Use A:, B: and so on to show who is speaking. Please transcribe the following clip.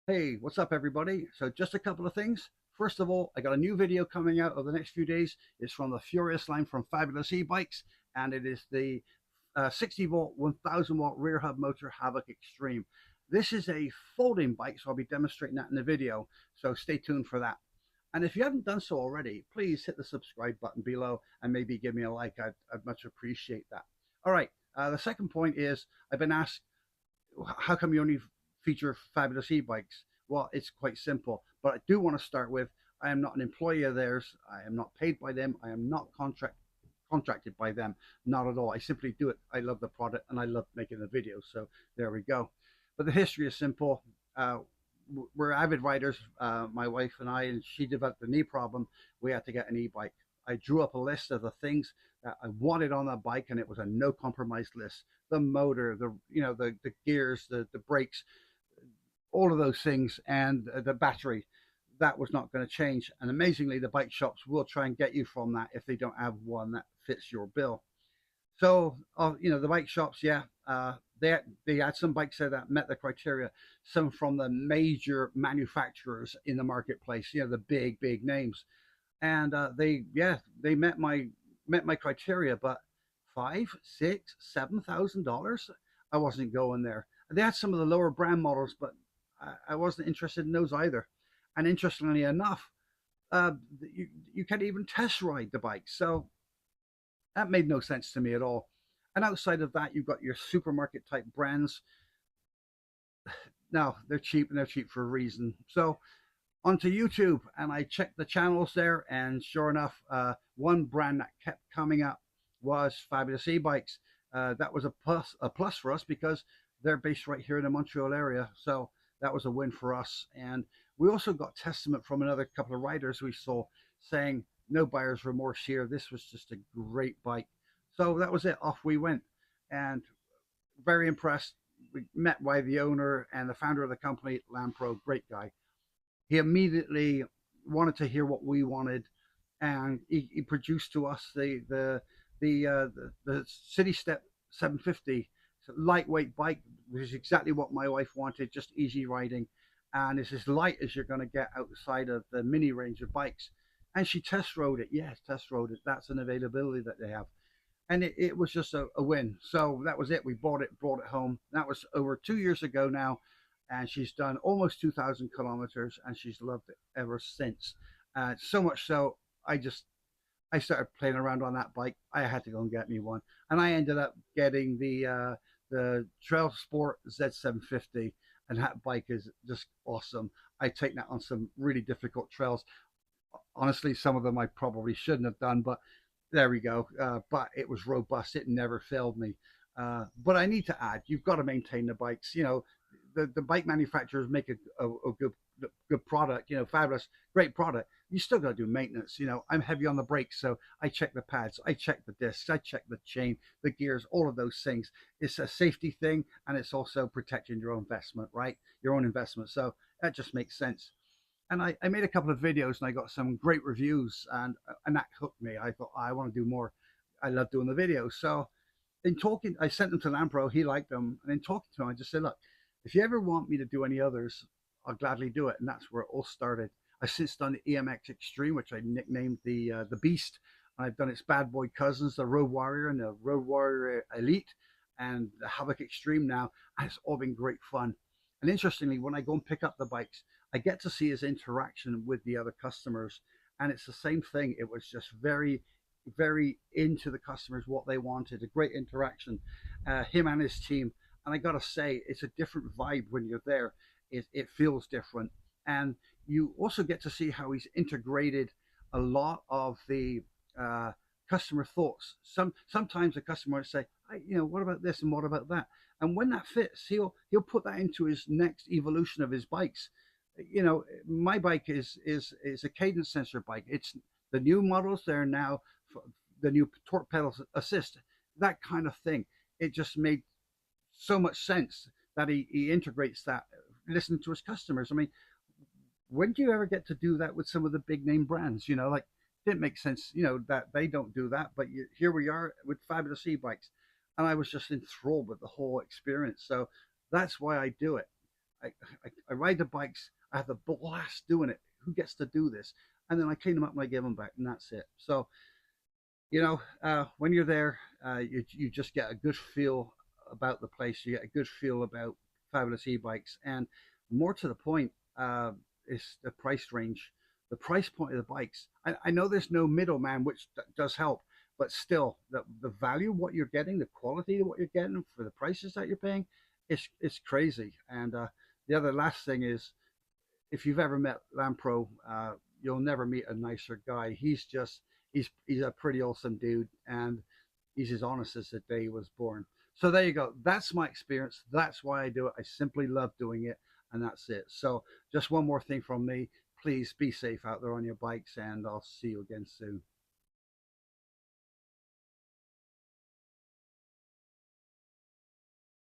A: Hey, what's up, everybody? So, just a couple of things. First of all, I got a new video coming out over the next few days. It's from the Furious line from Fabulous E-Bikes, and it is the 60 volt, 1000 watt rear hub motor Havoc Extreme. This is a folding bike, so I'll be demonstrating that in the video. So, stay tuned for that. And if you haven't done so already, please hit the subscribe button below and maybe give me a like. I'd much appreciate that. All right. The second point is I've been asked, how come you only feature Fabulous E-Bikes? Well, it's quite simple, but I do want to start with, I am not an employee of theirs. I am not paid by them. I am not contracted by them. Not at all. I simply do it. I love the product and I love making the videos. So there we go. But the history is simple. We're avid riders, my wife and I, and she developed a knee problem. We had to get an e-bike. I drew up a list of the things that I wanted on that bike, and it was a no compromise list. The motor, the gears, the brakes, all of those things, and the battery. That was not going to change. And amazingly, the bike shops will try and get you from that if they don't have one that fits your bill. So, the bike shops, yeah, they had some bikes there that met the criteria. Some from the major manufacturers in the marketplace, the big names, and they met my criteria. But five, six, $7,000, I wasn't going there. They had some of the lower brand models, but I wasn't interested in those either. And interestingly enough, you can't even test ride the bike. So that made no sense to me at all. And outside of that, you've got your supermarket type brands. Now they're cheap, and they're cheap for a reason. So onto YouTube, and I checked the channels there, and sure enough, one brand that kept coming up was Fabulous E-Bikes. That was a plus for us because they're based right here in the Montreal area. So that was a win for us. And we also got testament from another couple of riders we saw saying no buyer's remorse here. This was just a great bike. So that was it. Off we went, and very impressed. We met by the owner and the founder of the company, Lampro. Great guy. He immediately wanted to hear what we wanted, and he produced to us the City Step 750. It's a lightweight bike, which is exactly what my wife wanted, just easy riding, and it's as light as you're going to get outside of the mini range of bikes. And she test rode it. Yes, test rode it. That's an availability that they have, and it was just a win. So that was it. We bought it, brought it home. That was over 2 years ago now, and she's done almost 2,000 kilometers, and she's loved it ever since. So much so, I started playing around on that bike. I had to go and get me one, and I ended up getting the Trail Sport Z750, and that bike is just awesome. I take that on some really difficult trails. Honestly, some of them I probably shouldn't have done, but there we go. But it was robust. It never failed me. But I need to add, you've got to maintain the bikes. The bike manufacturers make a good product. Fabulous, great product. You still got to do maintenance. I'm heavy on the brakes, so I check the pads, I check the discs, I check the chain, the gears, all of those things. It's a safety thing, and it's also protecting your own investment, right? Your own investment. So that just makes sense. And I made a couple of videos, and I got some great reviews, and that hooked me. I thought, I want to do more. I love doing the videos. So in talking, I sent them to Lampro. He liked them, and in talking to him, I just said, look, if you ever want me to do any others, I'll gladly do it. And that's where it all started. I've since done the EMX Extreme, which I nicknamed the Beast. I've done its bad boy cousins, the Road Warrior and the Road Warrior Elite, and the Havoc Extreme now. And it's all been great fun. And interestingly, when I go and pick up the bikes, I get to see his interaction with the other customers. And it's the same thing. It was just very into the customers, what they wanted, a great interaction, him and his team. And I gotta say, it's a different vibe when you're there. It feels different, and you also get to see how he's integrated a lot of the uh, customer thoughts. Sometimes the customer might say, what about this and what about that? And when that fits, he'll put that into his next evolution of his bikes. My bike is a cadence sensor bike. It's the new models. They're now the new torque pedal assist, that kind of thing. It just made so much sense that he integrates that, listening to his customers. I mean, when do you ever get to do that with some of the big name brands? Like, didn't make sense, that they don't do that. But here we are with Fabulous E-Bikes, and I was just enthralled with the whole experience. So that's why I do it. I, I ride the bikes. I have a blast doing it. Who gets to do this? And then I clean them up and I give them back, and that's it. So when you're there, you just get a good feel about the place. You get a good feel about Fabulous e-bikes, and more to the point, is the price range, the price point of the bikes. I know there's no middleman, which does help, but still, the value of what you're getting, the quality of what you're getting for the prices that you're paying, it's crazy. And the other last thing is, if you've ever met Lampro, you'll never meet a nicer guy. He's a pretty awesome dude, and he's as honest as the day he was born. So there you go. That's my experience. That's why I do it. I simply love doing it, and that's it. So just one more thing from me. Please be safe out there on your bikes, and I'll see you again soon.